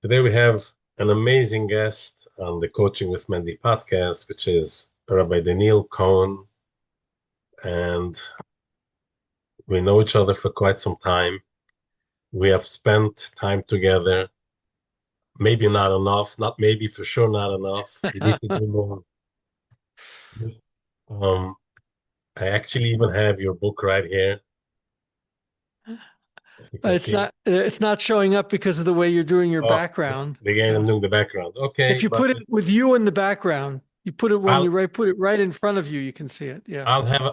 Today we have an amazing guest on the Coaching with Mendy podcast, which is Rabbi Daniel Kohn. And we know each other for quite some time. We have spent time together, maybe not enough, not maybe for sure not enough. We need to do more. Um, I actually even have your book right here, if you can It's see it. not it's not showing up because of the way you're doing your Oh, background. again, I'm So doing the background. if Okay, you but put it with you in the background, you put it when I'll you put it right in front of you, you can see it. Yeah.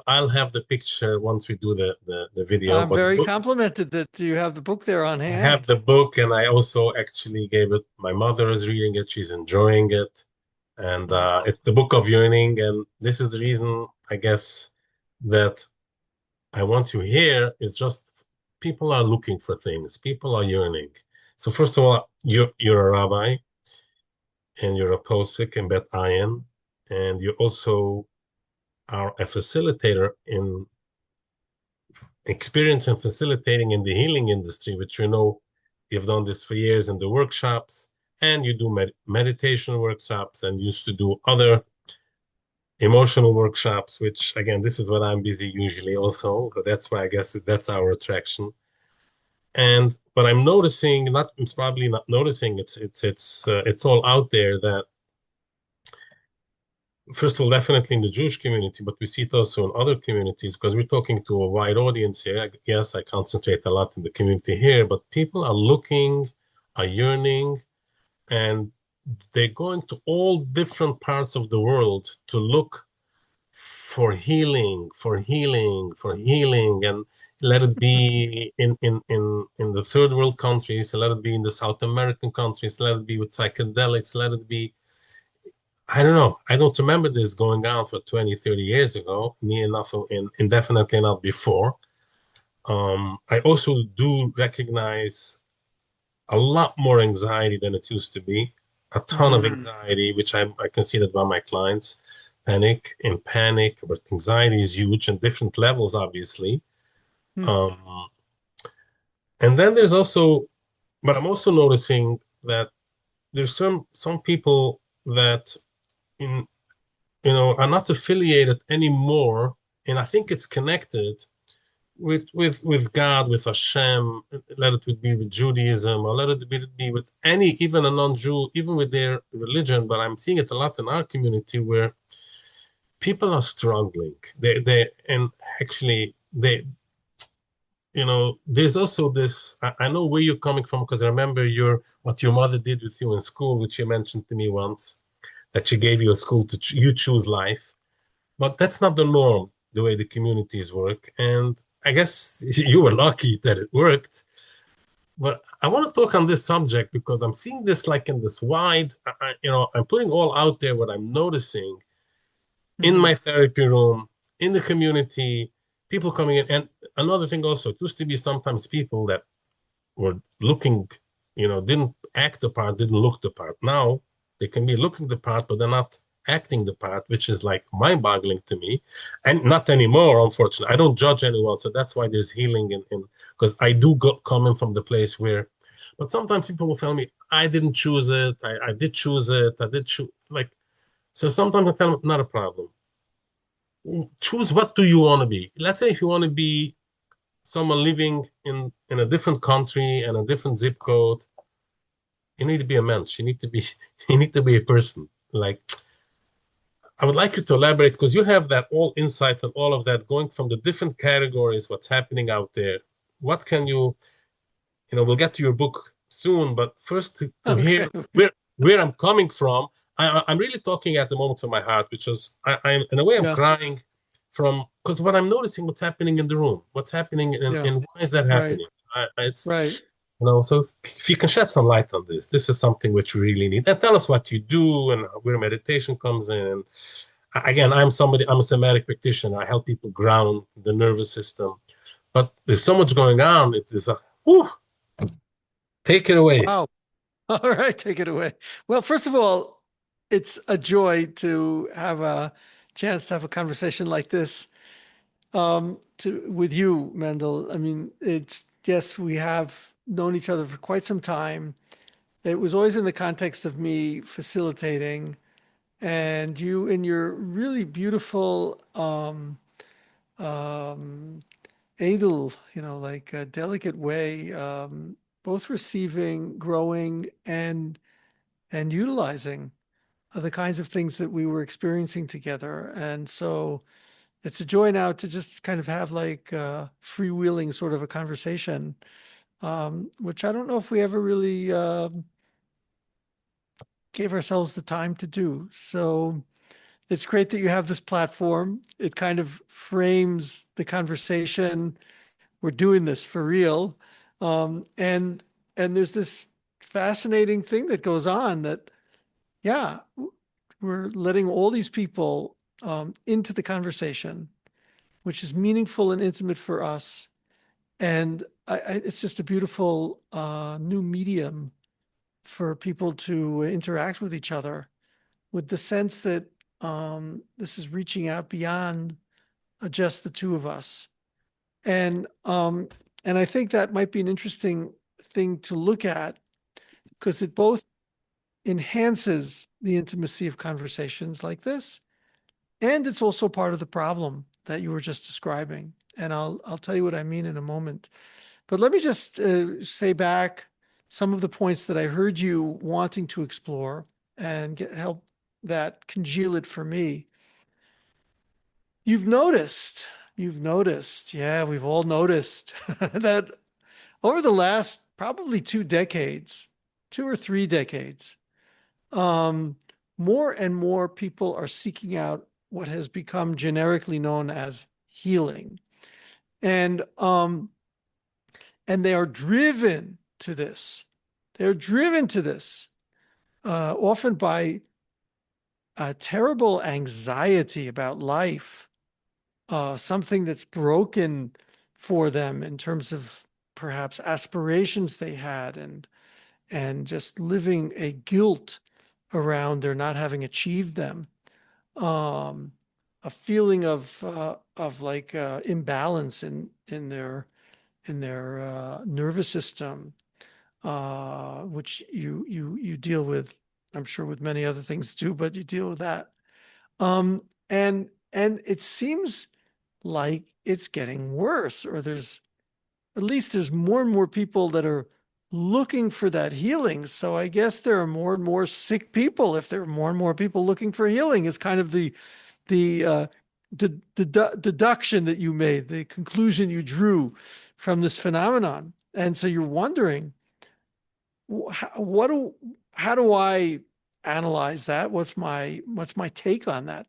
I'll have the picture once we do the video. I'm But the very book, complimented that you have the book there on I have hand. the book, and I also actually gave it. My mother is reading it; she's enjoying it, and Oh, it's the Book of Yearning. And this is the reason, I guess, that I want you here is just people are looking for things. People are yearning. So first of all, you're a rabbi, and you're a posek in Bet Ayin, and you also are a facilitator in experience in facilitating in the healing industry, which you know you've done this for years in the workshops, and you do meditation workshops and used to do other emotional workshops, which again, this is what I'm busy usually also, but that's why I guess that's our attraction. And but I'm noticing, not it's probably not noticing, it's all out there that first of all, definitely in the Jewish community, but we see it also in other communities because we're talking to a wide audience here. Yes, I concentrate a lot in the community here, but people are looking, are yearning, and they're going to all different parts of the world to look for healing, for healing, for healing, and let it be in the third world countries, let it be in the South American countries, let it be with psychedelics, let it be I don't know. I don't remember this going on for 20, 30 years ago, near enough, and definitely not before. I also do recognize a lot more anxiety than it used to be, a ton of mhm. anxiety, which I can see that by my clients panic, but anxiety is huge and different levels, obviously. Hmm. Um, and then there's also, but I'm also noticing that there's some people that in are not affiliated anymore, and I think it's connected with God, with Hashem. Let it be with Judaism, or let it be with any, even a non-Jew, even with their religion. But I'm seeing it a lot in our community where people are struggling. They and actually there's also this. I know where you're coming from because I remember what your mother did with you in school, which you mentioned to me once, that she gave you a school to you choose life. But that's not the norm, the way the communities work. And I guess you were lucky that it worked. But I want to talk on this subject because I'm seeing this like in this wide, I'm putting all out there what I'm noticing in Hmm. my therapy room, in the community, people coming in. And another thing also, it used to be sometimes people that were looking, didn't act the part, didn't look the part. Now they can be looking the part, but they're not acting the part, which is like mind-boggling to me. And not anymore, unfortunately. I don't judge anyone, so that's why there's healing in because I do come in from the place where, but sometimes people will tell me, I didn't choose it, I did choose it, I did choose like so sometimes I tell them not a problem. Choose what do you want to be. Let's say if you want to be someone living in a different country and a different zip code, you need to be a mensch. You need to be you need to be a person. Like I would like you to elaborate because you have that all insight and all of that going from the different categories, what's happening out there. What can we'll get to your book soon, but first to hear Okay. where I'm coming from. I'm really talking at the moment from my heart, which is I'm in a way I'm Yeah. crying from because what I'm noticing, what's happening in the room, what's happening, Yeah. and why is that Right. happening? It's Right. so if you can shed some light on this is something which we really need. And tell us what you do and where meditation comes in. Again, I'm a somatic practitioner. I help people ground the nervous system. But there's so much going on. It is whew, take it away. Wow. All right, take it away. Well, first of all, it's a joy to have a chance to have a conversation like this with you, Mendel. I mean, it's yes, we have known each other for quite some time, it was always in the context of me facilitating, and you in your really beautiful um, edel, like a delicate way, both receiving, growing, and utilizing the kinds of things that we were experiencing together. And so it's a joy now to just kind of have like freewheeling sort of a conversation, which I don't know if we ever really gave ourselves the time to do. So it's great that you have this platform. It kind of frames the conversation. We're doing this for real. And there's this fascinating thing that goes on that, yeah, we're letting all these people into the conversation, which is meaningful and intimate for us. And it's just a beautiful new medium for people to interact with each other, with the sense that this is reaching out beyond just the two of us. And I think that might be an interesting thing to look at because it both enhances the intimacy of conversations like this, and it's also part of the problem that you were just describing. And I'll tell you what I mean in a moment. But let me just say back some of the points that I heard you wanting to explore and help that congeal it for me. You've noticed, yeah, we've all noticed that over the last probably 2 decades, 2 or 3 decades, um, more and more people are seeking out what has become generically known as healing. And they are driven to this. They're driven to this, often by a terrible anxiety about life, something that's broken for them in terms of perhaps aspirations they had, and just living a guilt around their not having achieved them, um, a feeling of like imbalance in their nervous system, which you deal with, I'm sure, with many other things too, but you deal with that. Um, and it seems like it's getting worse, or there's more and more people that are looking for that healing. So I guess there are more and more sick people if there are more and more people looking for healing, is kind of the deduction that you made, the conclusion you drew from this phenomenon. And so you're wondering, what do how do I analyze that? What's my take on that?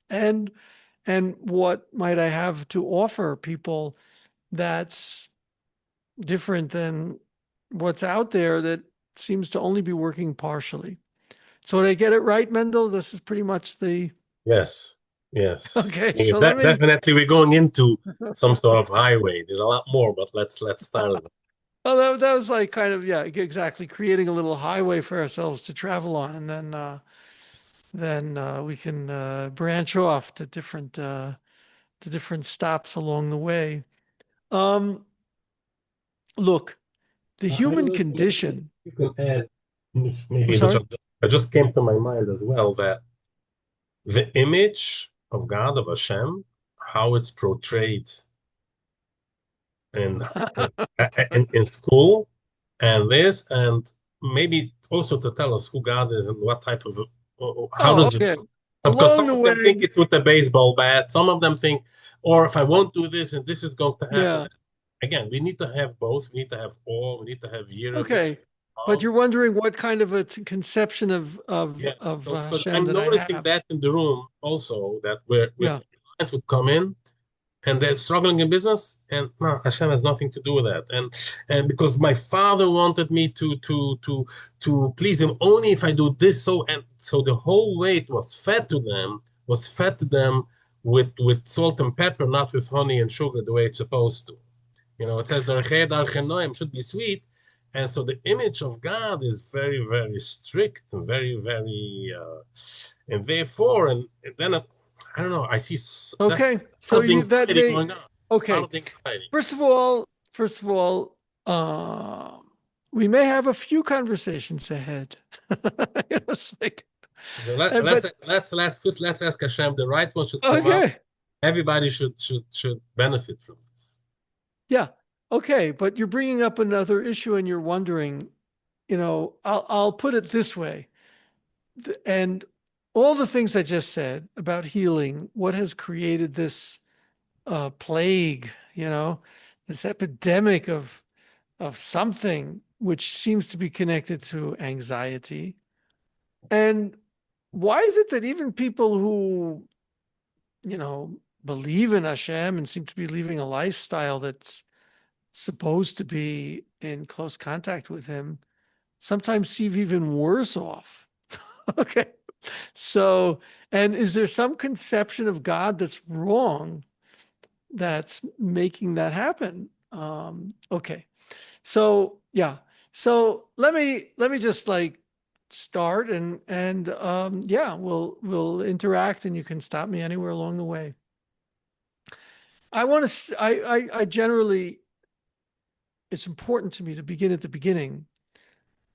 And what might I have to offer people that's different than what's out there that seems to only be working partially? So did I get it right, Mendel? This is pretty much the Yes, yes. okay. Yeah, So let me. definitely, we're going into some sort of highway. There's a lot more, but let's start. Oh, that was like kind of, yeah, exactly, creating a little highway for ourselves to travel on, and then we can branch off to different stops along the way. Um, Look, the I don't human know. Maybe condition. you can add, I'm maybe sorry. it just came to my mind as well that the image of God, of Hashem, how it's portrayed in in school, and this, and maybe also to tell us who God is and what type of how Oh, does it okay. work? Because Along some the of them think way, it's with a baseball bat, some of them think, or if I won't do this and this is going to happen. yeah. Again, we need to have both. We need to have all. We need to have year. We need to Okay. have But love. you're wondering what kind of a conception of Yeah. So, because Hashem I'm that I noticing have. that in the room also that where with Yeah. clients would come in and they're struggling in business, and no, Hashem has nothing to do with that. And because my father wanted me to please him only if I do this, so and so the whole way it was fed to them with salt and pepper, not with honey and sugar the way it's supposed to. It says the Noam should be sweet, and so the image of God is very, very strict and very, very, and therefore, and then I don't know. I see that's Okay. a So lot of the you that anxiety may going on. A lot okay. of the anxiety. First of all, um we may have a few conversations ahead. It's like, So let, let's but let's ask Hashem. The right one should come out. okay, Everybody should benefit from this. yeah, okay. But you're bringing up another issue, and you're wondering, I'll put it this way, and all the things I just said about healing, what has created this plague, this epidemic of something which seems to be connected to anxiety. And why is it that even people who, believe in Hashem and seem to be living a lifestyle that's supposed to be in close contact with him sometimes seem even worse off? Okay. So, and is there some conception of God that's wrong that's making that happen? Okay. So yeah. So let me just like start and yeah, we'll interact and you can stop me anywhere along the way. I want to I generally it's important to me to begin at the beginning.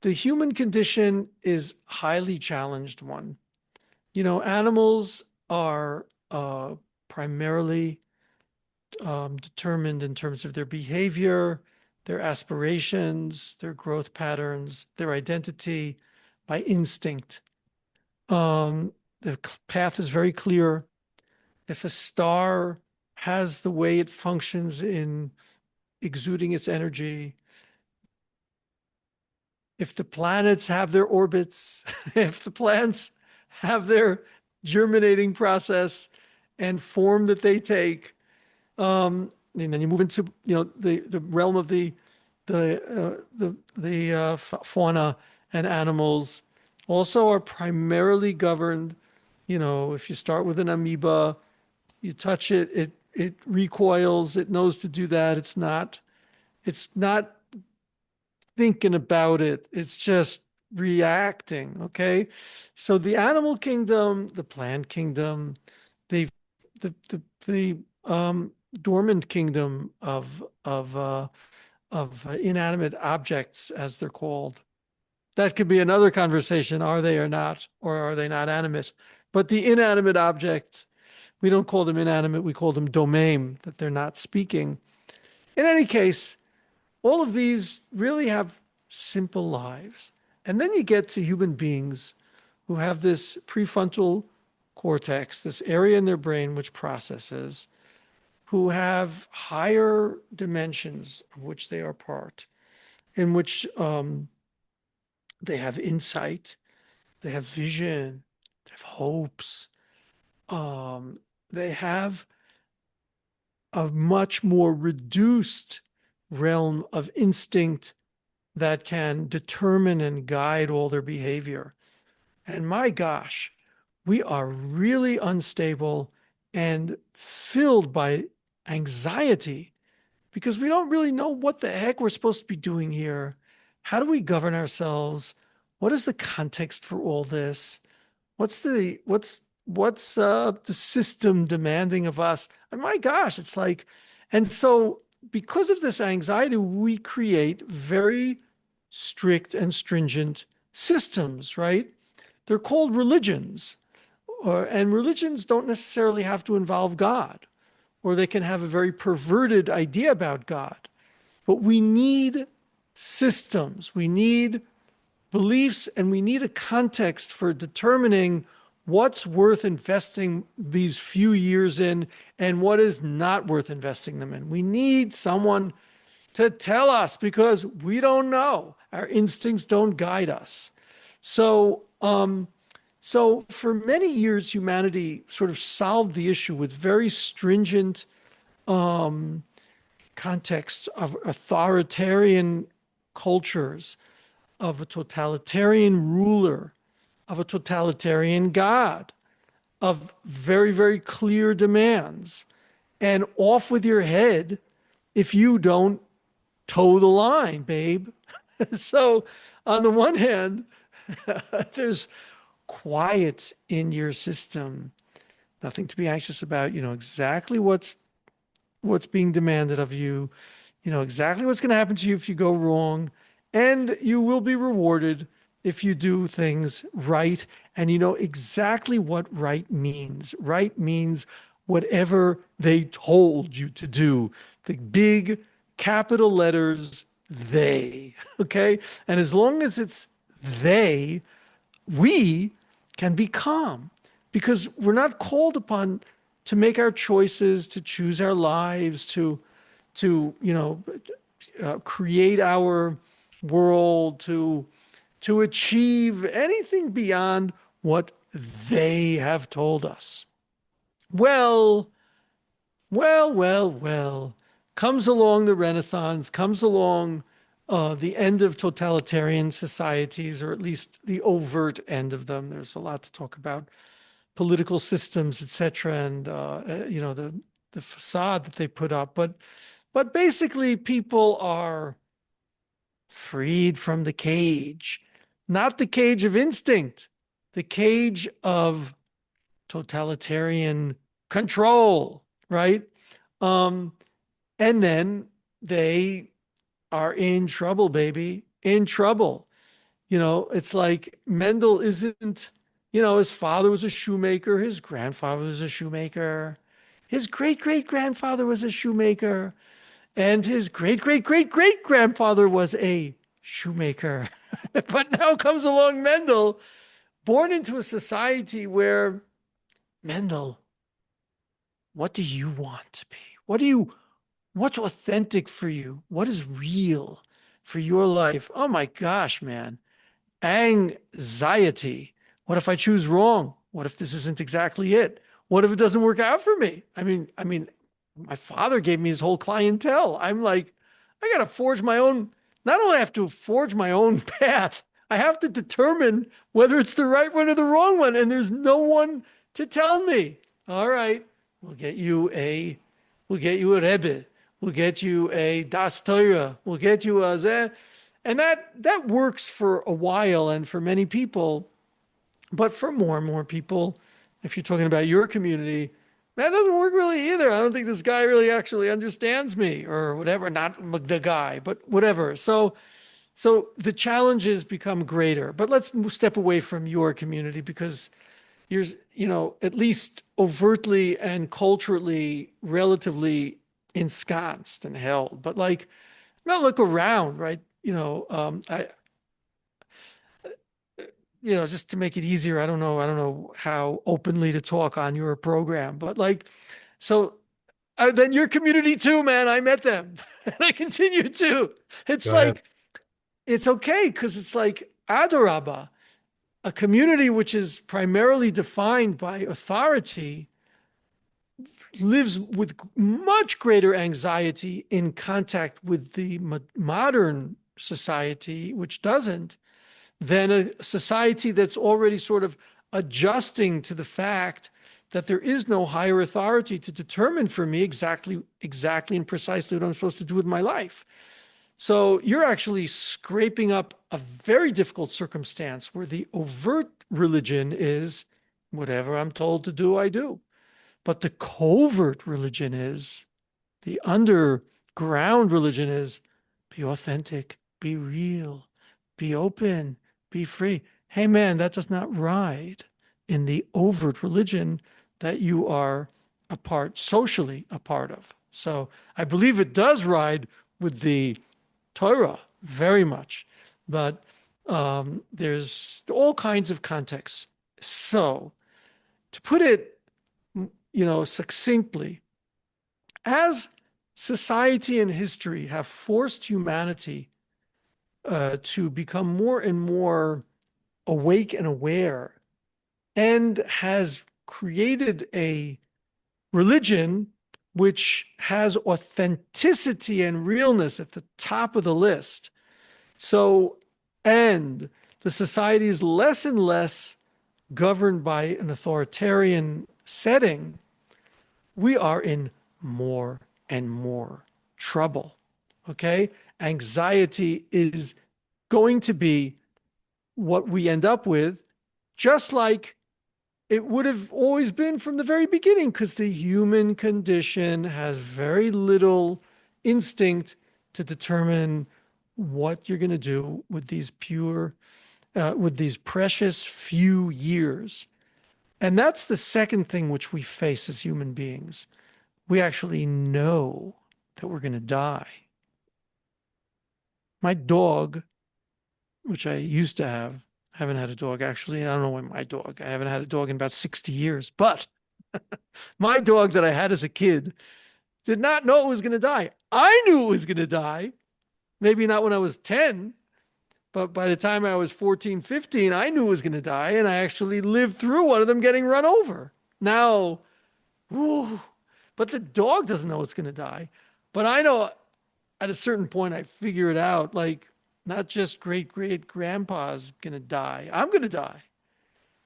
The human condition is highly challenged one. Animals are primarily determined in terms of their behavior, their aspirations, their growth patterns, their identity by instinct. The path is very clear. If a star has the way it functions in exuding its energy, if the planets have their orbits, if the plants have their germinating process and form that they take, and then you move into the realm of the fauna and animals also are primarily governed. If you start with an amoeba, you touch it, it recoils, it knows to do that. It's not thinking about it. It's just reacting. Okay. So the animal kingdom, the plant kingdom, the dormant kingdom of inanimate objects, as they're called. That could be another conversation. Are they or not, or are they not animate? But the inanimate objects, we don't call them inanimate. We call them domain, that they're not speaking. In any case, all of these really have simple lives. And then you get to human beings who have this prefrontal cortex, this area in their brain which processes, who have higher dimensions of which they are part, in which they have insight, they have vision, they have hopes, they have a much more reduced realm of instinct that can determine and guide all their behavior. And my gosh, we are really unstable and filled by anxiety because we don't really know what the heck we're supposed to be doing here. How do we govern ourselves? What is the context for all this? What's the system demanding of us? And my gosh, it's like, and so because of this anxiety, we create very strict and stringent systems, right? They're called religions, and religions don't necessarily have to involve God, or they can have a very perverted idea about God. But we need systems, we need beliefs, and we need a context for determining what's worth investing these few years in and what is not worth investing them in. We need someone to tell us because we don't know. Our instincts don't guide us. So for many years, humanity sort of solved the issue with very stringent contexts of authoritarian cultures, of a totalitarian ruler, of a totalitarian God, of very, very clear demands, and off with your head if you don't toe the line, babe. So on the one hand, there's quiet in your system, nothing to be anxious about. You know exactly what's being demanded of you. You know exactly what's going to happen to you if you go wrong, and you will be rewarded if you do things right. And you know exactly what right means. Right means whatever they told you to do. The big capital letters, they. Okay. And as long as it's they, we can be calm because we're not called upon to make our choices, to choose our lives, to create our world, to achieve anything beyond what they have told us. Well, well. Comes along the Renaissance, comes along the end of totalitarian societies, or at least the overt end of them. There's a lot to talk about political systems, etc., and the facade that they put up. But basically, people are freed from the cage, not the cage of instinct, the cage of totalitarian control, right? Um, and then they are in trouble, baby, in trouble. You know, it's like Mendel isn't, his father was a shoemaker, his grandfather was a shoemaker, his great great grandfather was a shoemaker, and his great great great great grandfather was a shoemaker. But now comes along Mendel, born into a society where Mendel, what do you want to be? What's authentic for you? What is real for your life? Oh my gosh, man. Anxiety. What if I choose wrong? What if this isn't exactly it? What if it doesn't work out for me? I mean, my father gave me his whole clientele. I'm like, I got to forge my own, not only have to forge my own path, I have to determine whether it's the right one or the wrong one. And there's no one to tell me. All right, we'll get you a Rebbe. We'll get you a Das Torah. We'll get you a Zeh. And that works for a while and for many people. But for more and more people, if you're talking about your community, that doesn't work really either. I don't think this guy really actually understands me or whatever. Not the guy, but whatever. So the challenges become greater. But let's step away from your community because you're, at least overtly and culturally relatively ensconced and held. But like, now look around, right? Just to make it easier, I don't know how openly to talk on your program, but like, so then your community too, man, I met them and I continue to. It's Go ahead. like, it's okay because it's like Adarabba, a community which is primarily defined by authority lives with much greater anxiety in contact with the modern society, which doesn't, than a society that's already sort of adjusting to the fact that there is no higher authority to determine for me exactly and precisely what I'm supposed to do with my life. So you're actually scraping up a very difficult circumstance where the overt religion is whatever I'm told to do, I do. But the covert religion is, the underground religion is, be authentic, be real, be open, be free. Hey, man, that does not ride in the overt religion that you are socially a part of. So I believe it does ride with the Torah very much, but there's all kinds of contexts. So to put it, succinctly, as society and history have forced humanity to become more and more awake and aware, and has created a religion which has authenticity and realness at the top of the list. So, and the society is less and less governed by an authoritarian setting, we are in more and more trouble. Okay? Anxiety is going to be what we end up with, just like it would have always been from the very beginning, because the human condition has very little instinct to determine what you're going to do with these with these precious few years. And that's the second thing which we face as human beings. We actually know that we're going to die. My dog, which I used to have, haven't had a dog actually. I don't know when my dog, I haven't had a dog in about 60 years, but my dog that I had as a kid did not know it was going to die. I knew it was going to die. Maybe not when I was 10, but by the time I was 14, 15, I knew it was going to die. And I actually lived through one of them getting run over. Now, whew, but the dog doesn't know it's going to die. But I know at a certain point, I figure it out. Like, not just great great grandpa's going to die. I'm going to die.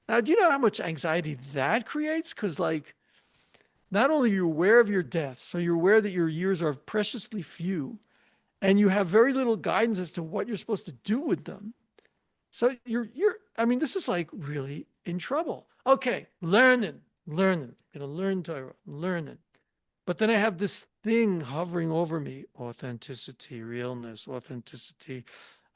Now, do you know how much anxiety that creates? Because, like, not only are you aware of your death, so you're aware that your years are preciously few, and you have very little guidance as to what you're supposed to do with them. So I mean, this is like really in trouble. Okay, learning, gonna learn Torah, learning. But then I have this thing hovering over me: authenticity, realness, authenticity.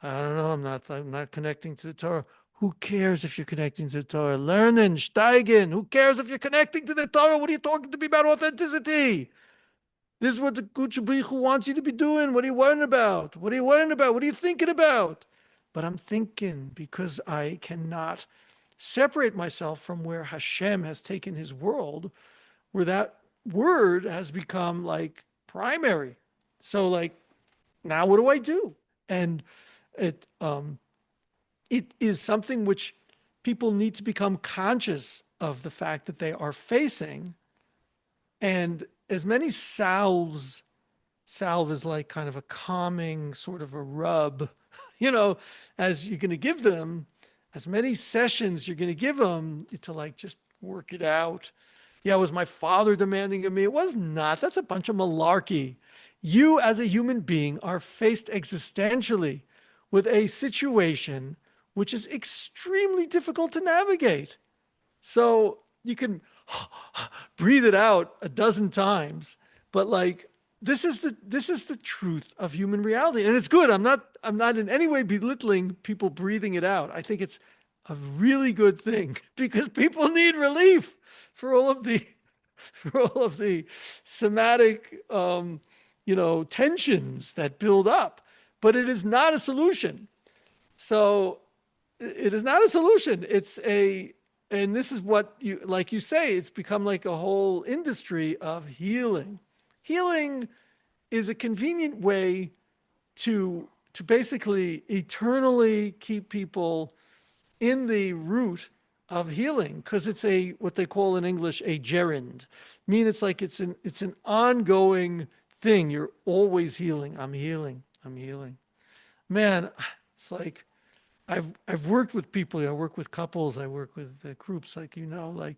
I don't know. I'm not connecting to the Torah. Who cares if you're connecting to the Torah? Learning, steigen. Who cares if you're connecting to the Torah? What are you talking to me about authenticity? This is what the Kuchabrichu wants you to be doing. What are you worrying about? What are you worrying about? What are you thinking about? But I'm thinking because I cannot separate myself from where Hashem has taken his world, where that word has become like primary. So like, now what do I do? And it it is something which people need to become conscious of the fact that they are facing. And as many salve is like kind of a calming sort of a rub, as you're going to give them, as many sessions you're going to give them to like just work it out. Yeah, was my father demanding of me? It was not. That's a bunch of malarkey. You as a human being are faced existentially with a situation which is extremely difficult to navigate. So you can breathe it out a dozen times, but like this is the truth of human reality, and it's good. I'm not in any way belittling people breathing it out. I think it's a really good thing because people need relief for all of the somatic tensions that build up, but it is not a solution. So it is not a solution. And this is what like you say, it's become like a whole industry of healing. Healing is a convenient way to basically eternally keep people in the root of healing, because it's what they call in English a gerund. I mean, it's like it's an ongoing thing. You're always healing. I'm healing. Man, it's like I've worked with people. I work with couples. I work with groups. Like like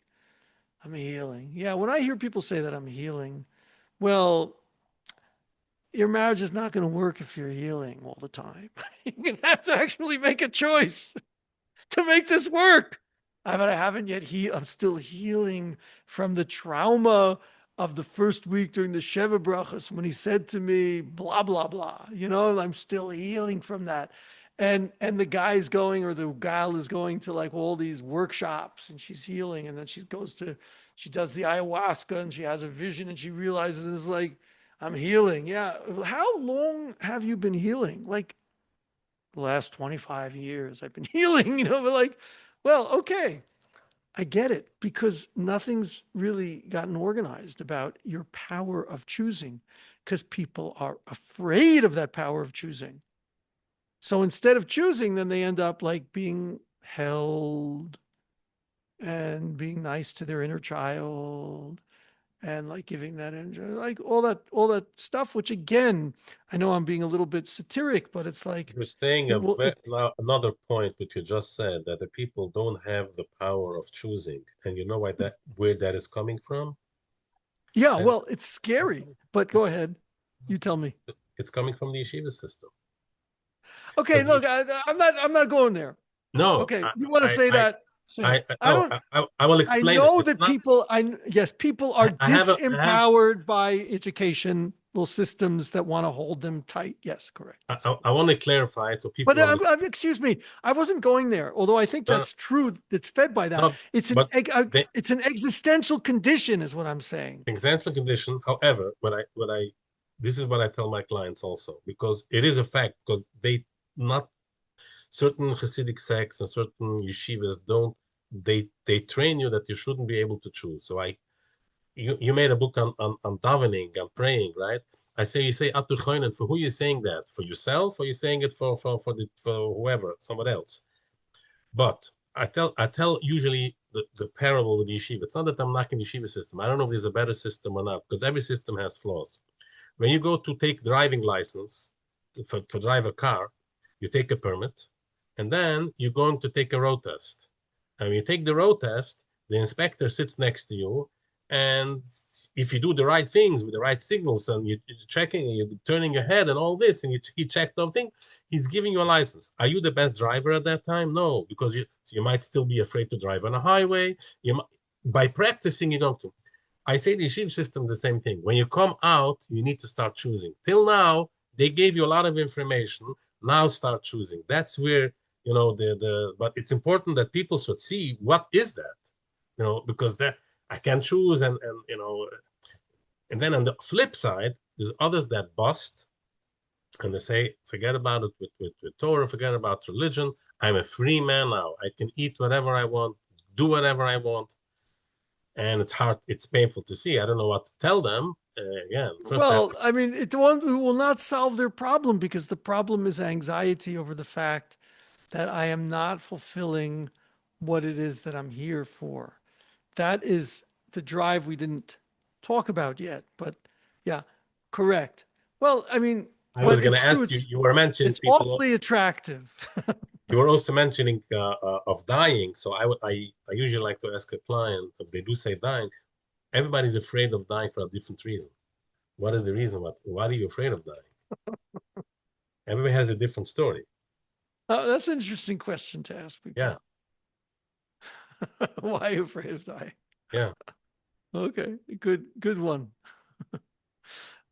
I'm healing. Yeah, when I hear people say that I'm healing, well, your marriage is not going to work if you're healing all the time. You're going to have to actually make a choice to make this work. I haven't yet I'm still healing from the trauma of the first week during the Sheva Brachas when he said to me, blah, blah, blah. I'm still healing from that. And the guy's going, or the gal is going to like all these workshops, and she's healing. And then she does the ayahuasca, and she has a vision, and she realizes it's like, I'm healing. Yeah. How long have you been healing? Like the last 25 years I've been healing, but like, well, okay. I get it, because nothing's really gotten organized about your power of choosing, because people are afraid of that power of choosing. So instead of choosing, then they end up like being held and being nice to their inner child and like giving that like all that stuff, which again, I know I'm being a little bit satiric, but it's like You're saying now another point which you just said, that the people don't have the power of choosing, and you know where that is coming from? yeah, And well, it's scary, but go ahead. You tell me. it's coming from the yeshiva system. Okay, Because look, I'm not going there. no, Okay, you want to say that? Say it. I no, don't. I will I explain it. know It's that not. people. Yes, people are I have disempowered by education. little systems that want to hold them tight. Yes, correct. I want to clarify so But people understand. excuse me, I wasn't going there. Although I think that's true. It's fed by that. No, It's but the it's an existential condition, is what I'm saying. existential condition. However, this is what I tell my clients also, because it is a fact, because they not certain Hasidic sects and certain yeshivas don't, they train you that you shouldn't be able to choose. So you made a book on davening and praying, right? You say Atu Choinen, for who you saying that? For yourself, or you saying it for whoever, someone else? But I tell usually the parable with yeshiva. It's not that I'm knocking yeshiva system. I don't know if there's a better system or not, because every system has flaws. When you go to take driving license to drive a car, you take a permit, and then you're going to take a road test. And when you take the road test, the inspector sits next to you, and if you do the right things with the right signals, and you're checking, and you're turning your head, and all this, and he checked everything, he's giving you a license. Are you the best driver at that time? No, because you might still be afraid to drive on a highway. By practicing, you don't. I say the yeshiva system the same thing. When you come out, you need to start choosing. Till now, they gave you a lot of information. Now start choosing. That's where but it's important that people should see what is that, because that I can choose, and then on the flip side, there's others that bust, and they say, forget about it with Torah, forget about religion. I'm a free man now. I can eat whatever I want, do whatever I want. And it's hard, it's painful to see. I don't know what to tell them. Again, first I have Well, to. I mean, it will not solve their problem, because the problem is anxiety over the fact that I am not fulfilling what it is that I'm here for. That is the drive we didn't talk about yet, but yeah, correct. Well, I mean, I was but going to it's true. ask you. You were mentioning It's people. awfully attractive. You were also mentioning of dying. So I usually like to ask a client if they do say dying. Everybody's afraid of dying for a different reason. What is the reason? Why are you afraid of dying? Everybody has a different story. That's an interesting question to ask Yeah, people. Why are you afraid of dying? yeah. Okay, good one.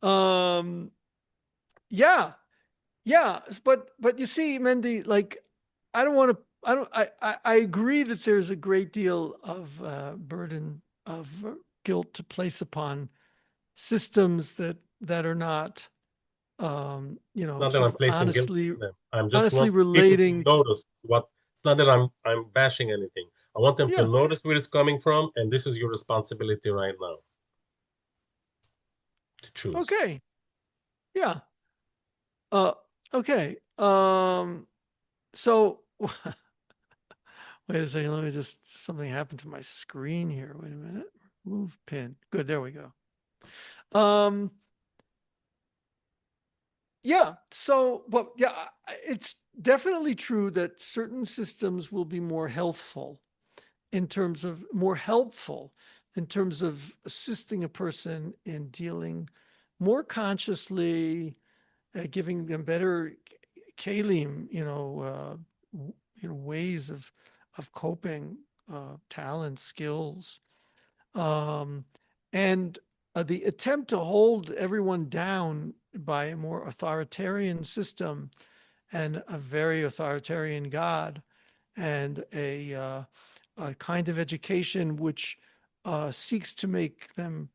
Um, yeah, yeah, but you see, Mendy, like, I don't want to. I don't. I agree that there's a great deal of burden of guilt to place upon systems that are not, Not that sort I'm of placing guilt honestly on them. I'm just honestly want people to relating. notice what. It's not that I'm bashing anything. I want them to Yeah. notice where it's coming from, and this is your responsibility right now to choose. Okay. Yeah. Uh. Okay. So wait a second. Let me something happened to my screen here. Wait a minute. Move pin. Good. There we go. Um. Yeah. So, but yeah, it's definitely true that certain systems will be more healthful more helpful in terms of assisting a person in dealing more consciously, giving them better kalim, ways of coping, talent, skills, and the attempt to hold everyone down by a more authoritarian system and a very authoritarian God, and a kind of education which seeks to make them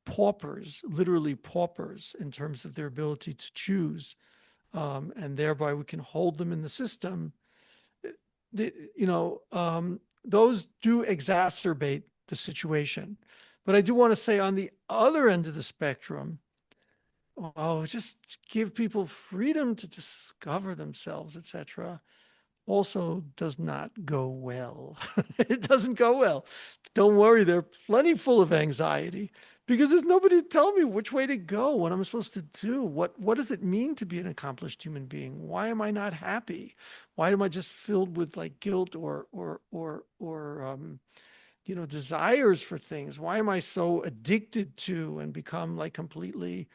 paupers, literally paupers, in terms of their ability to choose, and thereby we can hold them in the system. The, those do exacerbate the situation. But I do want to say, on the other end of the spectrum, just give people freedom to discover themselves, etc., also does not go well. It doesn't go well. Don't worry, they're plenty full of anxiety, because there's nobody to tell me which way to go, what I'm supposed to do. What does it mean to be an accomplished human being? Why am I not happy? Why am I just filled with like guilt or desires for things? Why am I so addicted to and become like completely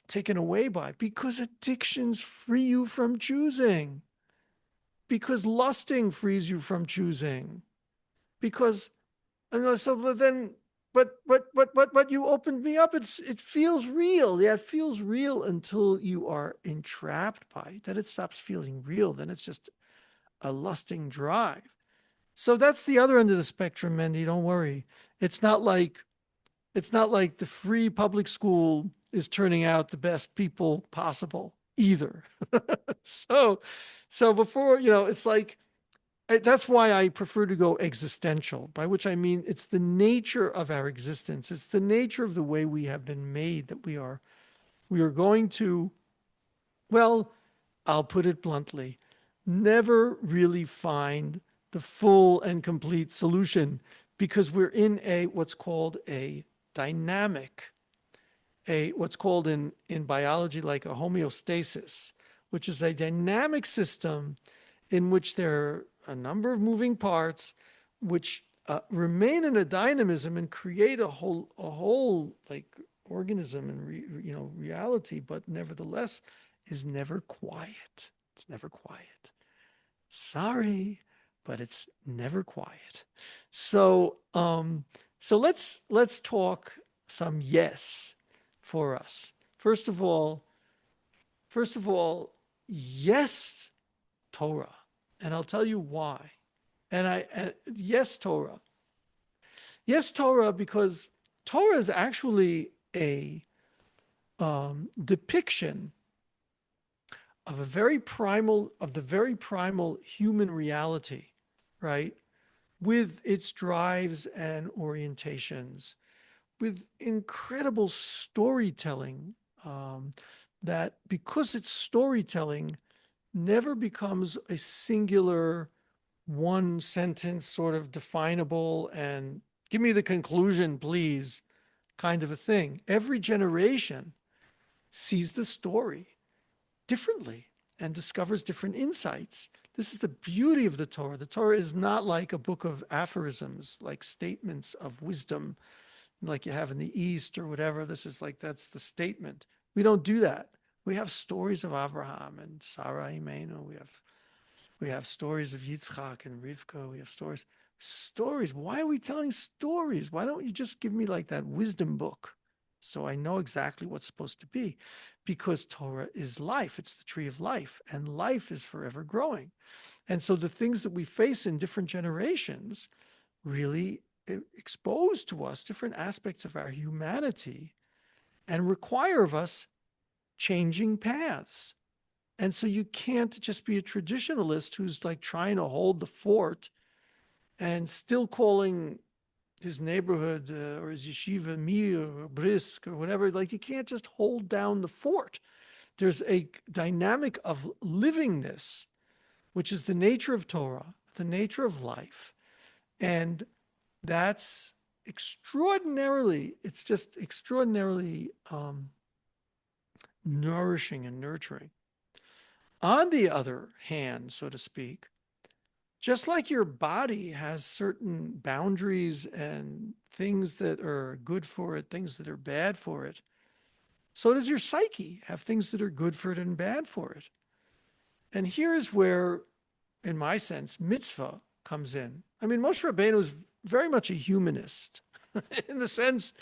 taken away by? Because addictions free you from choosing. Because lusting frees you from choosing. Because, so then but you opened me up. It feels real. Yeah, it feels real until you are entrapped by it. Then it stops feeling real. Then it's just a lusting drive. So that's the other end of the spectrum, Mendy. Don't worry. It's not like the free public school is turning out the best people possible either. so before, it's like that's why I prefer to go existential, by which I mean it's the nature of our existence. It's the nature of the way we have been made that we are going to, well, I'll put it bluntly, never really find the full and complete solution because we're in what's called a dynamic, what's called in biology like a homeostasis, which is a dynamic system in which there are a number of moving parts which remain in a dynamism and create a whole like organism and reality, but nevertheless is never quiet. It's never quiet. Sorry, but it's never quiet. So let's talk some yes for us. First of all, yes, Torah. And I'll tell you why. And yes, Torah. Yes, Torah, because Torah is actually a depiction of the very primal human reality, right? With its drives and orientations, with incredible storytelling, that because it's storytelling never becomes a singular one sentence sort of definable and give me the conclusion, please, kind of a thing. Every generation sees the story differently and discovers different insights. This is the beauty of the Torah. The Torah is not like a book of aphorisms, like statements of wisdom, like you have in the East or whatever. This is like, that's the statement. We don't do that. We have stories of Abraham and Sarah Imenu. We have stories of Yitzchak and Rivka. We have stories. Why are we telling stories? Why don't you just give me like that wisdom book so I know exactly what's supposed to be? Because Torah is life. It's the tree of life, and life is forever growing. And so the things that we face in different generations really expose to us different aspects of our humanity and require of us changing paths. And so you can't just be a traditionalist who's like trying to hold the fort and still calling his neighborhood or his yeshiva mir or brisk or whatever. Like you can't just hold down the fort. There's a dynamic of livingness, which is the nature of Torah, the nature of life. And that's it's just extraordinarily nourishing and nurturing. On the other hand, so to speak, just like your body has certain boundaries and things that are good for it, things that are bad for it, so does your psyche have things that are good for it and bad for it. And here is where, in my sense, mitzvah comes in. I mean, Moshe Rabbeinu is very much a humanist in the sense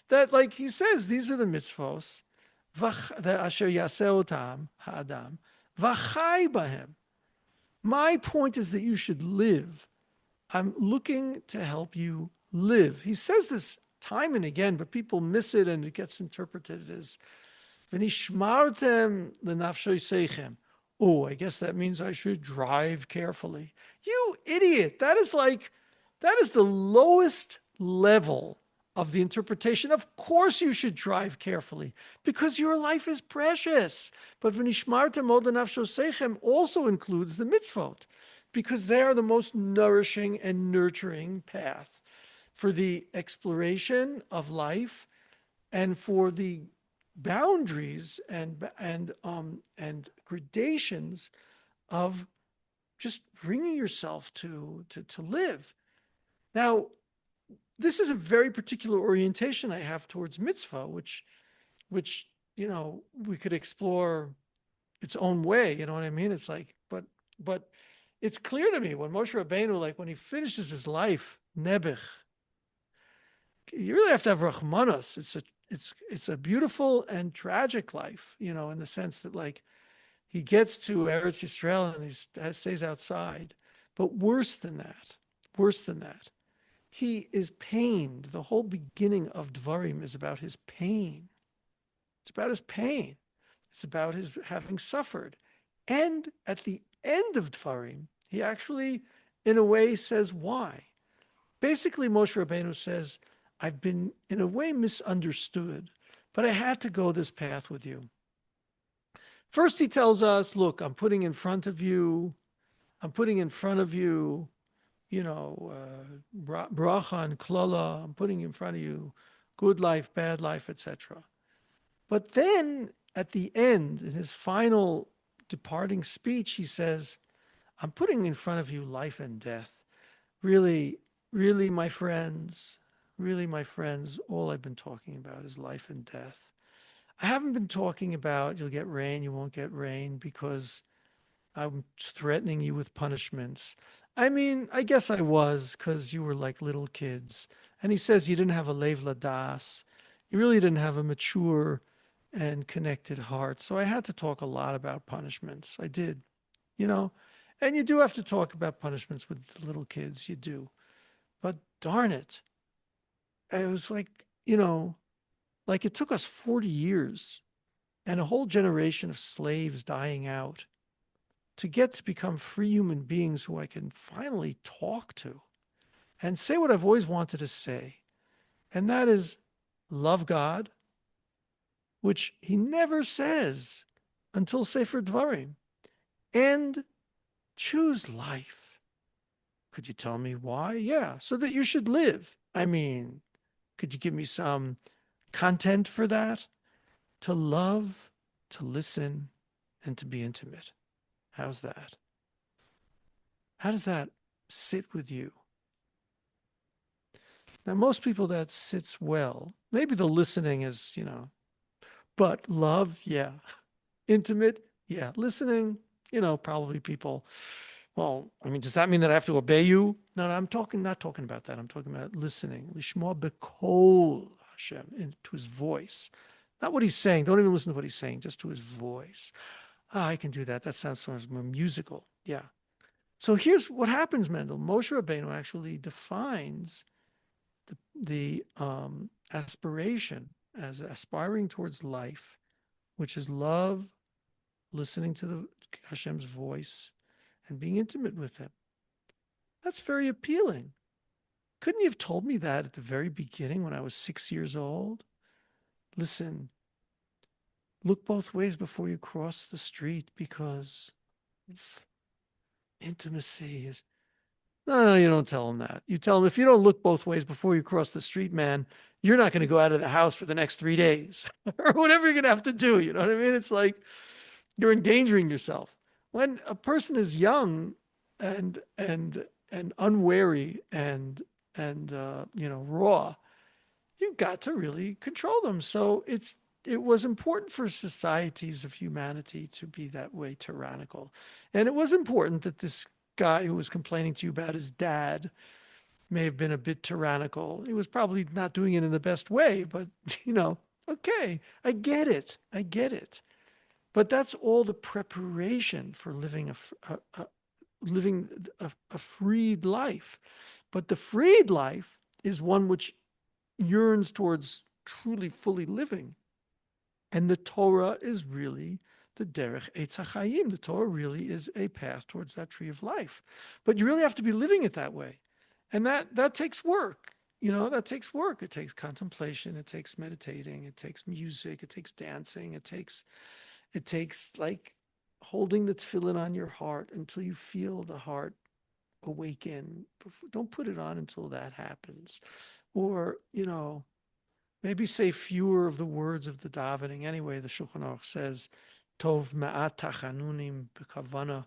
that, like he says, these are the mitzvos that asher yaseh otam ha'adam v'chai bahem. My point is that you should live. I'm looking to help you live. He says this time and again, but people miss it and it gets interpreted as v'nishmartem l'nafshoy seichem. Oh, I guess that means I should drive carefully. You idiot. That is the lowest level of the interpretation. Of course you should drive carefully because your life is precious. But v'nishmartem od l'nafsho seichem also includes the mitzvot because they are the most nourishing and nurturing path for the exploration of life and for the boundaries and gradations of just bringing yourself to live. Now, this is a very particular orientation I have towards mitzvah, which we could explore its own way. You know what I mean? It's like, but it's clear to me when Moshe Rabbeinu, like when he finishes his life, Nebuch, you really have to have rachmanos. It's a beautiful and tragic life, in the sense that like he gets to Eretz Yisrael and he stays outside. But worse than that, he is pained. The whole beginning of Dvarim is about his pain. It's about his pain. It's about his having suffered. And at the end of Dvarim, he actually, in a way, says why. Basically, Moshe Rabbeinu says, I've been, in a way, misunderstood, but I had to go this path with you. First, he tells us, look, I'm putting in front of you, bracha and klala, I'm putting in front of you good life, bad life, etc. But then at the end, in his final departing speech, he says, I'm putting in front of you life and death. Really, really, my friends, all I've been talking about is life and death. I haven't been talking about you'll get rain, you won't get rain, because I'm threatening you with punishments. I mean, I guess I was, because you were like little kids. And he says you didn't have a lev ladas. You really didn't have a mature and connected heart. So I had to talk a lot about punishments. I did, And you do have to talk about punishments with the little kids. You do. But darn it. It was like, like it took us 40 years and a whole generation of slaves dying out to get to become free human beings who I can finally talk to and say what I've always wanted to say. And that is love God, which he never says until Sefer Dvarim, and choose life. Could you tell me why? Yeah, so that you should live. I mean, could you give me some content for that? To love, to listen, and to be intimate. How's that? How does that sit with you? Now, most people that sits well. Maybe the listening is, but love, yeah. Intimate, yeah. Listening, probably people. Well, I mean, does that mean that I have to obey you? No, I'm not talking about that. I'm talking about listening. Lishma bekol Hashem, into his voice. Not what he's saying. Don't even listen to what he's saying, just to his voice. I can do that. That sounds so much more musical. Yeah. So here's what happens, Mendel. Moshe Rabbeinu actually defines the aspiration as aspiring towards life, which is love, listening to the Hashem's voice, and being intimate with him. That's very appealing. Couldn't you have told me that at the very beginning when I was 6 years old? Listen, look both ways before you cross the street, because intimacy is... No, you don't tell him that. You tell him, if you don't look both ways before you cross the street, man, you're not going to go out of the house for the next 3 days or whatever you're going to have to do. You know what I mean? It's like you're endangering yourself. When a person is young and unwary and raw, you've got to really control them. So it was important for societies of humanity to be that way tyrannical. And it was important that this guy who was complaining to you about his dad may have been a bit tyrannical. He was probably not doing it in the best way, but okay, I get it. But that's all the preparation for living a freed life. But the freed life is one which yearns towards truly fully living. And the Torah is really the derech eitz hachayim. The Torah really is a path towards that tree of life. But you really have to be living it that way. And that takes work. That takes work. It takes contemplation. It takes meditating. It takes music. It takes dancing. It takes like holding the tefillin on your heart until you feel the heart awaken. Don't put it on until that happens. Or, maybe say fewer of the words of the davening. Anyway, the Shulchan Aruch says, Tov ma'at tachanunim b'kavana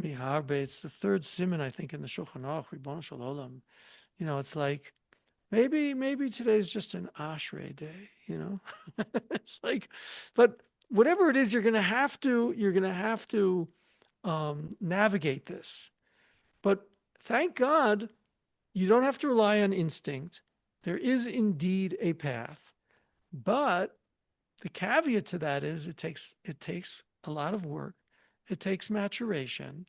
miharbe. It's the third siman, I think, in the Shulchan Aruch, Ribono Shel Olam. It's like, maybe today's just an Ashrei day, It's like, but whatever it is, you're going to have to navigate this. But thank God, you don't have to rely on instinct. There is indeed a path, but the caveat to that is it takes a lot of work. It takes maturation,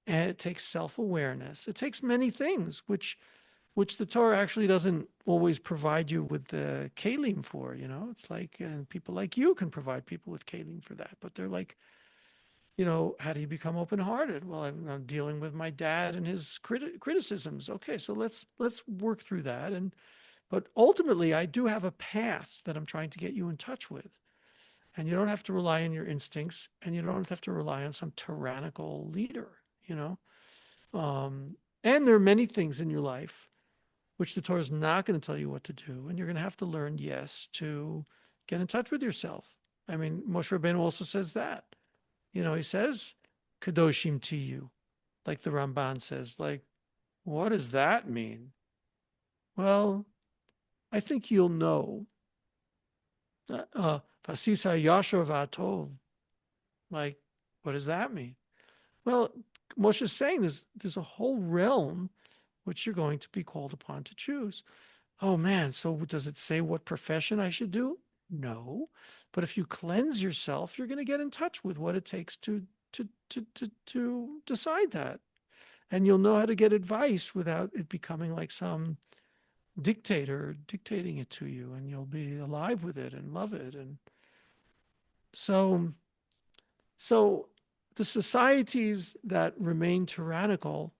and it takes self-awareness. It takes many things, which the Torah actually doesn't always provide you with the kalim for. It's like, and people like you can provide people with kalim for that, but they're like, how do you become open-hearted? Well, I'm dealing with my dad and his criticisms. Okay, so let's work through that. But ultimately, I do have a path that I'm trying to get you in touch with. And you don't have to rely on your instincts, and you don't have to rely on some tyrannical leader, you know? And there are many things in your life which the Torah is not going to tell you what to do. And you're going to have to learn, yes, to get in touch with yourself. I mean, Moshe Rabbeinu also says that. He says, Kadoshim to you, like the Ramban says. Like, what does that mean? Well, I think you'll know. Fasisa Yashar Vatov. Like, what does that mean? Well, Moshe is saying there's a whole realm which you're going to be called upon to choose. Oh man, so does it say what profession I should do? No. But if you cleanse yourself, you're going to get in touch with what it takes to decide that. And you'll know how to get advice without it becoming like some dictator dictating it to you, and you'll be alive with it and love it. And so the societies that remain tyrannical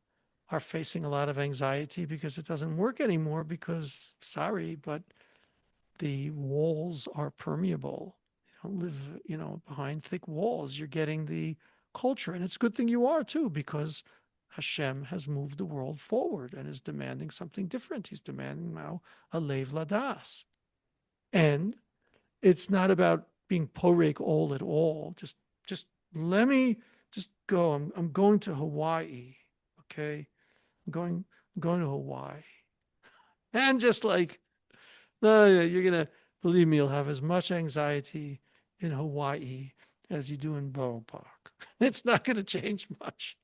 are facing a lot of anxiety because it doesn't work anymore because, sorry, but the walls are permeable. You don't live, behind thick walls. You're getting the culture. And it's a good thing you are too, because Hashem has moved the world forward and is demanding something different. He's demanding now a lev ladas. And it's not about being porek all at all. Just let me just go. I'm going to Hawaii. Okay. I'm going to Hawaii. And just like, no, you're going to, believe me, you'll have as much anxiety in Hawaii as you do in Borough Park. It's not going to change much.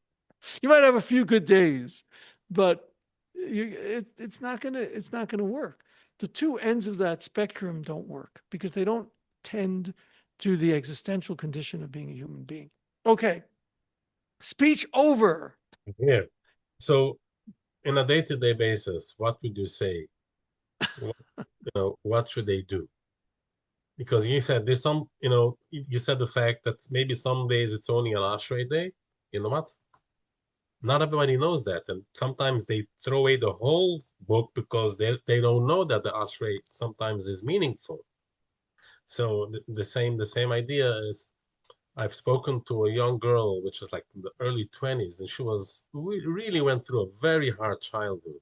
You might have a few good days, but it's not going to work. The two ends of that spectrum don't work because they don't tend to the existential condition of being a human being. Okay. Speech over. Yeah. So, in a day-to-day basis, what would you say? What should they do? Because you said there's some, you said the fact that maybe some days it's only an Ashrei day. You know what? Not everybody knows that, and sometimes they throw away the whole book because they don't know that the Ashrei sometimes is meaningful. So the same idea is, I've spoken to a young girl, which was like in the early 20s, and we really went through a very hard childhood,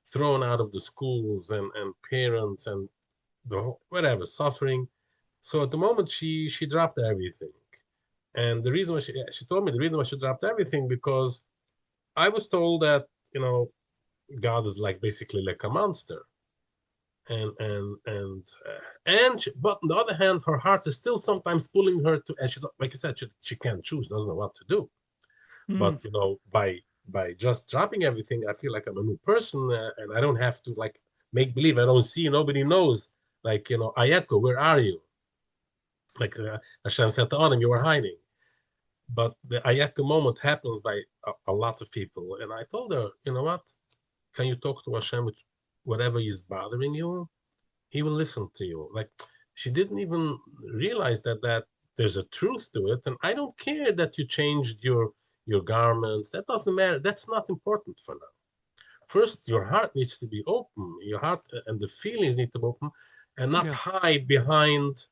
thrown out of the schools and parents and whatever, suffering. So at the moment she dropped everything. And the reason why she told me the reason why she dropped everything, because I was told that, God is like basically like a monster. But on the other hand, her heart is still sometimes pulling her to, and she, like I said, she can't choose, doesn't know what to do. But by just dropping everything, I feel like I'm a new person, and I don't have to like make believe. I don't see, nobody knows. Like, Ayako, where are you? Like, Hashem said to Adam, you were hiding. But the Ayako moment happens by a lot of people. And I told her, you know what? Can you talk to Hashem with whatever is bothering you? He will listen to you. Like, she didn't even realize that there's a truth to it. And I don't care that you changed your garments. That doesn't matter. That's not important for now. First, your heart needs to be open. Your heart and the feelings need to be open, and not hide behind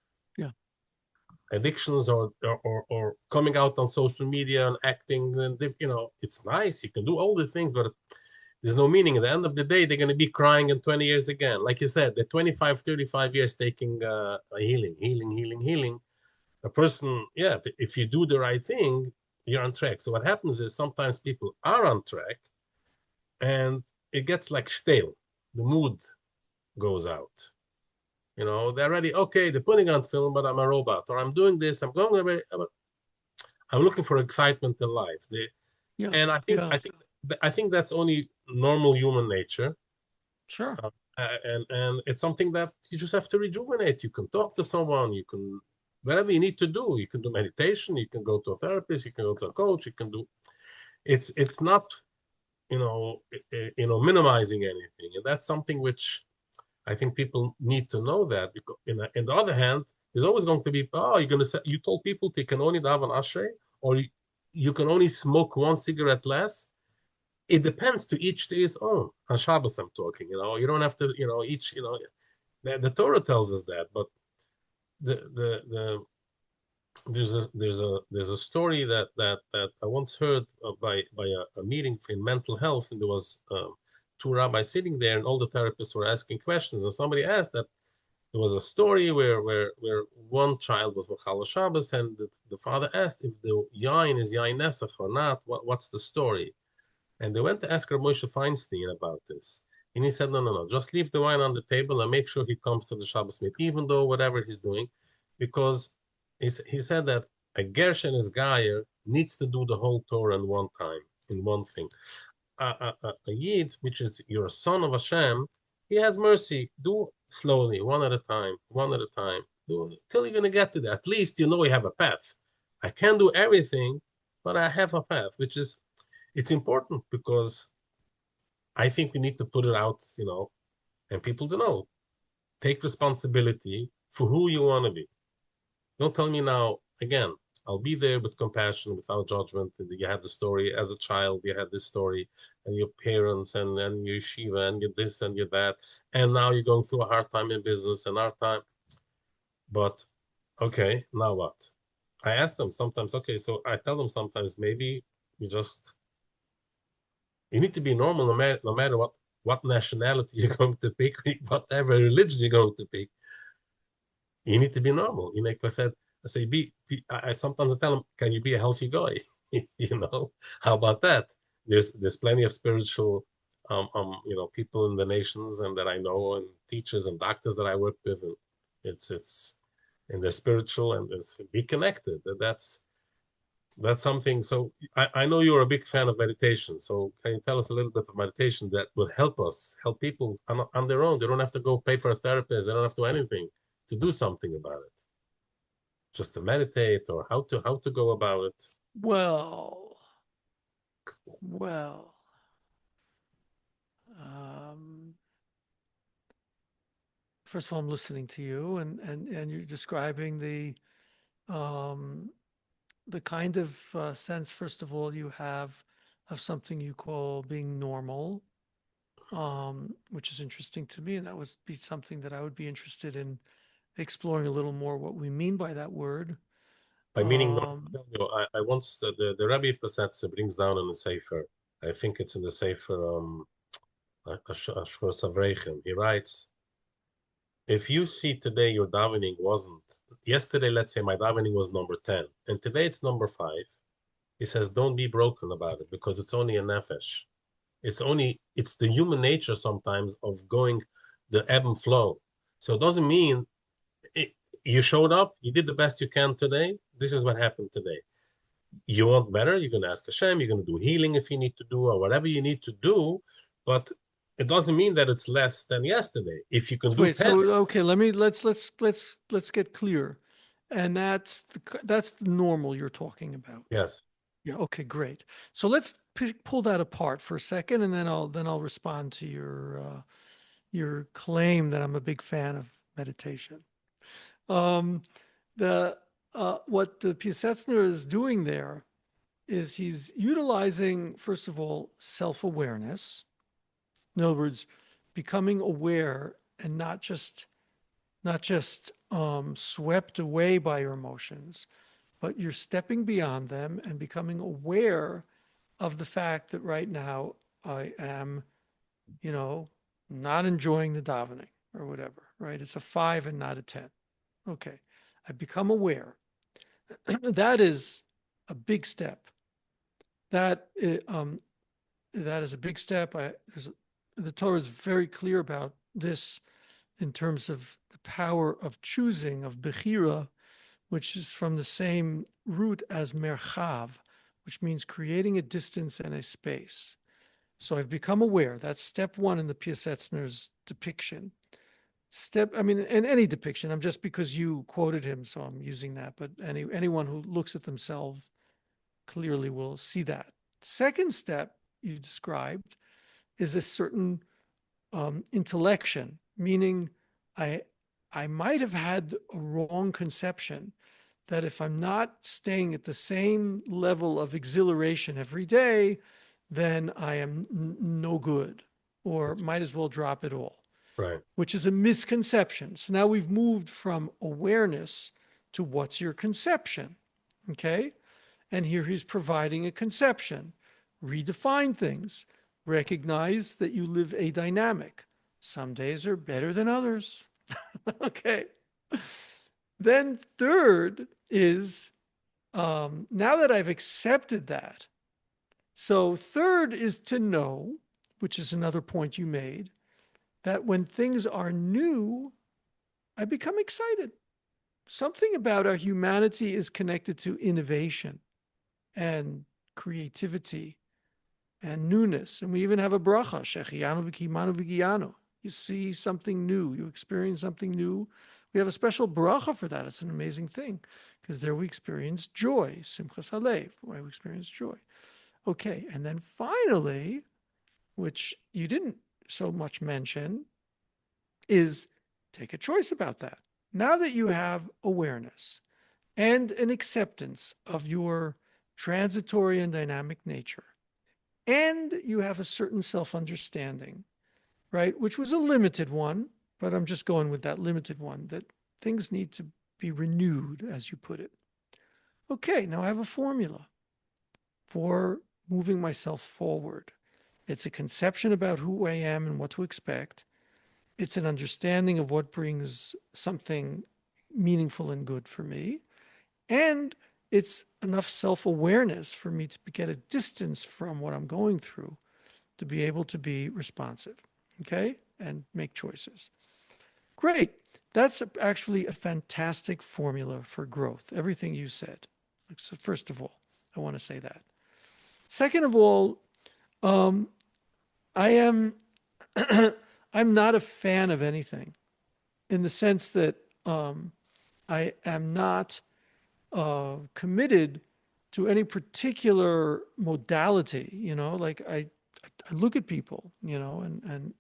addictions or coming out on social media and acting. And it's nice. You can do all the things, but there's no meaning. At the end of the day, they're going to be crying in 20 years again. Like you said, the 25, 35 years taking a healing. A person, if you do the right thing, you're on track. So what happens is sometimes people are on track and it gets like stale. The mood goes out. They're already, okay, they're putting on film, but I'm a robot, or I'm doing this, I'm looking for excitement in life. And I think that's only normal human nature. Sure. And it's something that you just have to rejuvenate. You can talk to someone, you can whatever you need to do. You can do meditation, you can go to a therapist, you can go to a coach, you can do. It's not minimizing anything, and that's something which I think people need to know that. Because in the other hand, there's always going to be, oh, you're going to say, you told people they can only have an ashtray, or you can only smoke one cigarette less. It depends, to his own. On Shabbos, I'm talking. You don't have to. Each. The Torah tells us that, but the there's a story that I once heard by a meeting in mental health, and there was two rabbis sitting there, and all the therapists were asking questions, and somebody asked that there was a story where one child was Machal Shabbos, and the father asked if the yain is yain nesach or not. What's the story? And they went to ask Rabbi Moshe Feinstein about this. And he said, no. Just leave the wine on the table and make sure he comes to the Shabbos meet, even though whatever he's doing, because he said that a Gershon is Gayer needs to do the whole Torah in one time, in one thing. A Yid, which is your son of Hashem, he has mercy. Do slowly, one at a time, one at a time. Do till you're going to get to that. At least you know you have a path. I can't do everything, but I have a path, which is it's important because I think we need to put it out, and people to know. Take responsibility for who you want to be. Don't tell me now, again, I'll be there with compassion, without judgment. You had the story as a child, you had this story, and your parents, and then your yeshiva, and you're this, and you're that. And now you're going through a hard time in business and hard time. But, okay, now what? I ask them sometimes, okay, so I tell them sometimes, maybe you just you need to be normal no matter what nationality you're going to pick, whatever religion you're going to pick. You need to be normal. I say, I sometimes tell them, can you be a healthy guy? How about that? There's plenty of spiritual, people in the nations and that I know, and teachers and doctors that I work with, and it's and they're spiritual, and be connected. That's something. So I know you're a big fan of meditation. So can you tell us a little bit of meditation that would help people on their own? They don't have to go pay for a therapist. They don't have to do anything to do something about it. Just to meditate, or how to go about it. Well, well, um, first of all, I'm listening to you, and you're describing the kind of sense, first of all, you have of something you call being normal, which is interesting to me, and that would be something that I would be interested in exploring a little more what we mean by that word. By meaning, I once the Rabbi of Pesach brings down in the Sefer. I think it's in the Sefer Ashur Savreichem. He writes, if you see today your davening wasn't yesterday, let's say my davening was number 10, and today it's number 5. He says, don't be broken about it, because it's only a nefesh. It's the human nature sometimes of going the ebb and flow. So it doesn't mean you showed up, you did the best you can today. This is what happened today. You want better, you're going to ask Hashem, you're going to do healing if you need to do, or whatever you need to do. But it doesn't mean that it's less than yesterday. If you can do Wait, 10. so okay, let's get clear. And that's the normal you're talking about. Yes. Yeah, okay, great. So let's pull that apart for a second, and then I'll respond to your claim that I'm a big fan of meditation. The what the Piasetzner is doing there is he's utilizing, first of all, self-awareness. In other words, becoming aware and not just swept away by your emotions, but you're stepping beyond them and becoming aware of the fact that right now I am, not enjoying the davening or whatever, right? It's a 5 and not a 10. Okay. I become aware. That is a big step. That is a big step. The Torah is very clear about this in terms of the power of choosing, of bechira, which is from the same root as merchav, which means creating a distance and a space. So I've become aware. That's step one in the Piasetzner's depiction. In any depiction, I'm just because you quoted him, so I'm using that, but anyone who looks at themselves clearly will see that. Second step you described is a certain intellection, meaning I might have had a wrong conception that if I'm not staying at the same level of exhilaration every day, then I am no good, or might as well drop it all. Right. Which is a misconception. So now we've moved from awareness to what's your conception, okay? And here he's providing a conception. Redefine things. Recognize that you live a dynamic. Some days are better than others. Okay. Then third is, now that I've accepted that, so third is to know, which is another point you made, that when things are new, I become excited. Something about our humanity is connected to innovation and creativity and newness. And we even have a bracha, Shechianu v'kimanu v'giyanu. You see something new, you experience something new. We have a special bracha for that. It's an amazing thing because there we experience joy, simchas halev, where we experience joy. Okay, and then finally, which you didn't so much mention, is take a choice about that. Now that you have awareness and an acceptance of your transitory and dynamic nature, and you have a certain self-understanding, right, which was a limited one, but I'm just going with that limited one, that things need to be renewed, as you put it. Okay, now I have a formula for moving myself forward. It's a conception about who I am and what to expect. It's an understanding of what brings something meaningful and good for me. And it's enough self-awareness for me to get a distance from what I'm going through to be able to be responsive, okay, and make choices. Great. That's actually a fantastic formula for growth, everything you said. So first of all, I want to say that. Second of all, I am I'm not a fan of anything in the sense that I am not committed to any particular modality, like I look at people, and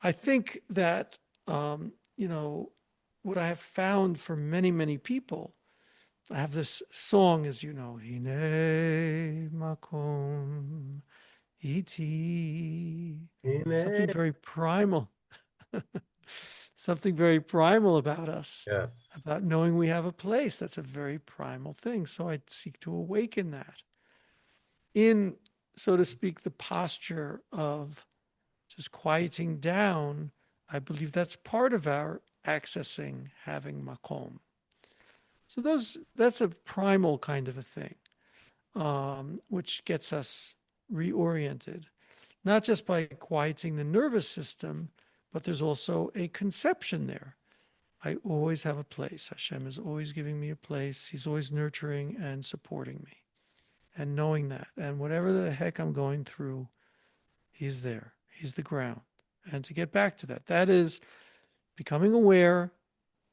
I think that, what I have found for many, many people, I have this song, as you know, Hine makom iti, something very primal, something very primal about us, Yes. about knowing we have a place. That's a very primal thing. So I seek to awaken that in, so to speak, the posture of just quieting down. I believe that's part of our accessing, having makom. So that's a primal kind of a thing, which gets us reoriented, not just by quieting the nervous system, but there's also a conception there. I always have a place. Hashem is always giving me a place. He's always nurturing and supporting me. And knowing that, and whatever the heck I'm going through, he's there. He's the ground. And to get back to that, that is becoming aware,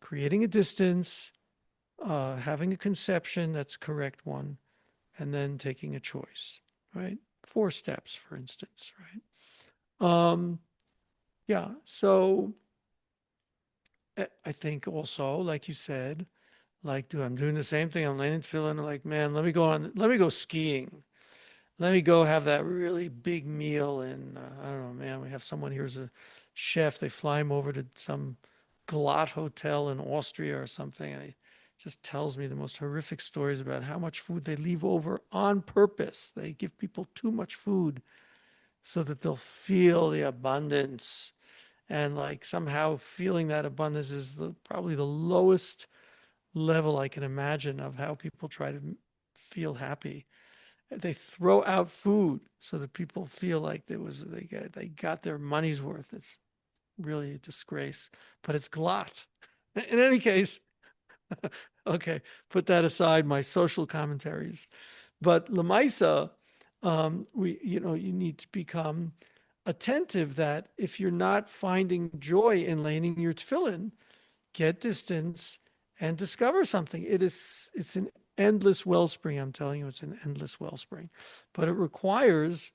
creating a distance, having a conception that's correct one, and then taking a choice, right? 4 steps, for instance, right? Yeah, so I think also, like you said, I'm doing the same thing. I'm laying feeling like, man, let me go skiing. Let me go have that really big meal. And I don't know, man, we have someone here who's a chef. They fly him over to some Glatt hotel in Austria or something. And he just tells me the most horrific stories about how much food they leave over on purpose. They give people too much food so that they'll feel the abundance. And like somehow feeling that abundance is probably the lowest level I can imagine of how people try to feel happy. They throw out food so that people feel like they got their money's worth. It's really a disgrace, but it's Glatt. In any case, okay, put that aside, my social commentaries. But Lamaisa, You need to become attentive that if you're not finding joy in laying your tefillin, get distance and discover something. It's an endless wellspring. I'm telling you, it's an endless wellspring, but it requires,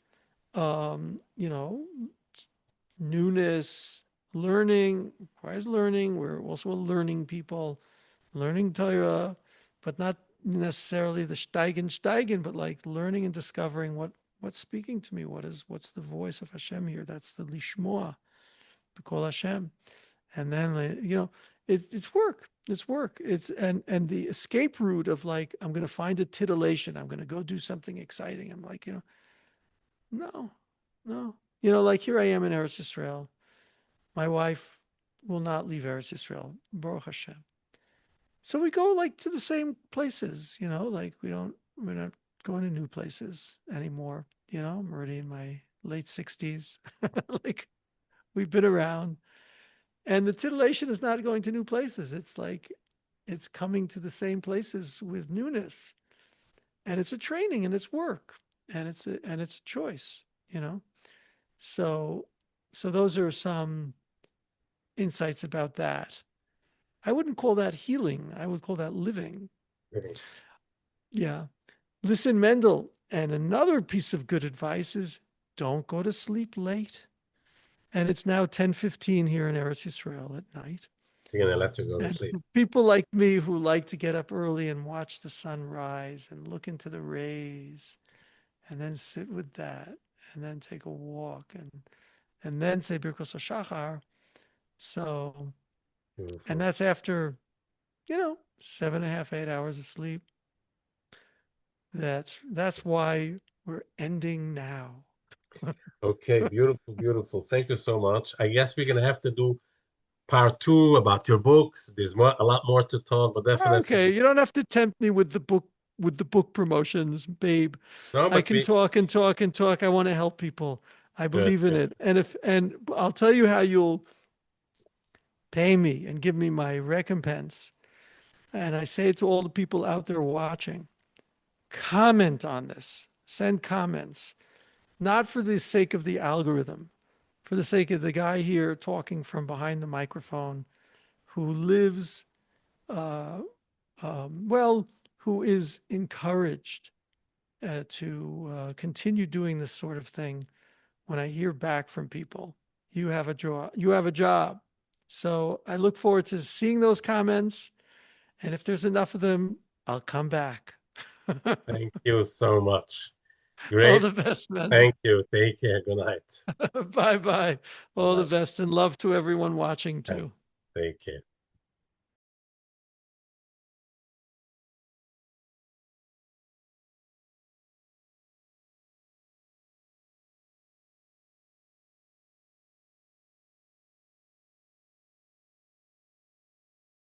you know, newness, learning, requires learning. We're also a learning people, learning Torah, but not necessarily the steigen, but like learning and discovering what's speaking to me. What's the voice of Hashem here? That's the lishmoa, b'kol Hashem. And then, it's work. It's work. And the escape route of like, I'm going to find a titillation. I'm going to go do something exciting. I'm like, no, no. Like here I am in Eretz Yisrael. My wife will not leave Eretz Yisrael, Baruch Hashem. So we go like to the same places, like we're not going to new places anymore. I'm already in my late 60s. Like we've been around. And the titillation is not going to new places. It's like it's coming to the same places with newness. And it's a training and it's work. And it's a choice, So those are some insights about that. I wouldn't call that healing. I would call that living. Okay. Yeah. Listen, Mendel. And another piece of good advice is don't go to sleep late. And it's now 10:15 here in Eretz Yisrael at night. You're going to let you go to And sleep. for people like me who like to get up early and watch the sun rise and look into the rays and then sit with that and then take a walk and then say Birkos HaShachar. So, Beautiful. and that's after, 7.5, 8 hours of sleep. That's why we're ending now. Okay, beautiful, beautiful. Thank you so much. I guess we're going to have to do part 2 about your books. There's a lot more to talk, but definitely. Okay, you don't have to tempt me with the book promotions, babe. No, I but can talk and talk and talk. I want to help people. I good, believe in good. it. And I'll tell you how you'll pay me and give me my recompense. And I say it to all the people out there watching. Comment on this. Send comments. Not for the sake of the algorithm, for the sake of the guy here talking from behind the microphone who lives, who is encouraged to continue doing this sort of thing. When I hear back from people, you have a job. You have a job. So I look forward to seeing those comments. And if there's enough of them, I'll come back. Thank you so much. All Great. the best, man. Thank you. Take care. Good night. Bye bye. All the Bye-bye. best and love to everyone watching too. Thanks. Take care.